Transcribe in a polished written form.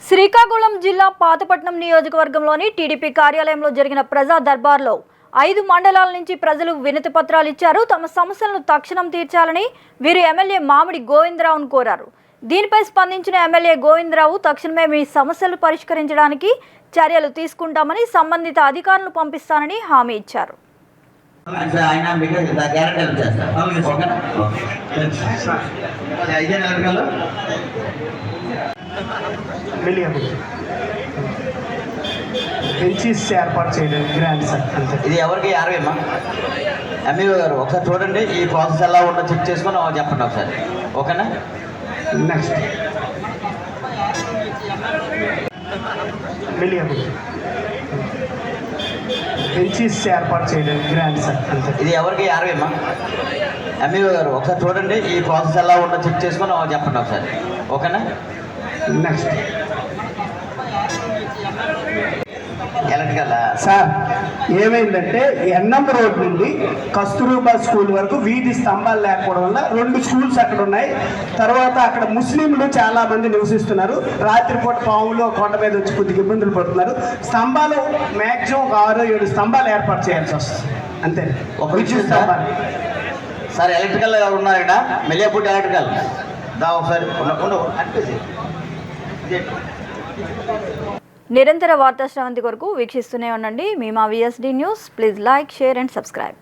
శ్రీకాకుళం జిల్లా పాతపట్నం నియోజకవర్గంలోని టీడీపీ కార్యాలయంలో జరిగిన ప్రజా దర్బార్లో 5 మండలాల నుంచి ప్రజలు వినతి పత్రాలు ఇచ్చారు. తమ సమస్యలను తక్షణం తీర్చాలని వీరు ఎమ్మెల్యే మామిడి గోవిందరావును కోరారు. దీనిపై స్పందించిన ఎమ్మెల్యే గోవిందరావు తక్షణమే మీ సమస్యలు పరిష్కరించడానికి చర్యలు తీసుకుంటామని సంబంధిత అధికారులను పంపిస్తానని హామీ ఇచ్చారు. బెంచీస్ ఏర్పాటు చేయడానికి గ్రాండ్ సార్ అంతే. ఇది ఎవరికి 60 అమ్మా ఎంఈఓ గారు ఒకసారి చూడండి, ఈ ప్రాసెస్ ఎలా ఉందో చెక్ చేసుకొని చెప్పండి ఒకసారి, ఓకేనా? నెక్స్ట్ బెంచీస్ ఏర్పాటు చేయడానికి గ్రాండ్ సార్ అంతే. ఇది ఎవరికి 60 అమ్మా ఎంఈఓ గారు ఒకసారి చూడండి, ఈ ప్రాసెస్ ఎలా ఉందో చెక్ చేసుకొని చెప్పండి ఒకసారి, ఓకేనా? నెక్స్ట్ ఎలక్ట్రికల్ సార్ ఏమైందంటే ఎన్ఎం రోడ్ నుండి కస్తూర్బా స్కూల్ వరకు వీధి స్తంభాలు లేకపోవడం వల్ల 2 స్కూల్స్ అక్కడ ఉన్నాయి. తర్వాత అక్కడ ముస్లింలు చాలా మంది నివసిస్తున్నారు. రాత్రిపూట పాములు కొండ మీద వచ్చి కొద్దిగా ఇబ్బందులు పడుతున్నారు. స్తంభాలు మ్యాక్సిమం 6-7 స్తంభాలు ఏర్పాటు చేయాల్సి వస్తుంది అంతే. ఒక విద్యుత్ స్తంభాలు సార్ ఎలక్ట్రికల్ ఉన్నారు ఇక్కడ, మెలియాపూటి ఎలక్ట్రికల్ దా ఒకసారి అనిపిస్తుంది. నిరంతర వార్తా శ్రవంతి కొరకు వీక్షిస్తూనే ఉండండి. మీ మా VSD news. Please like, share and subscribe.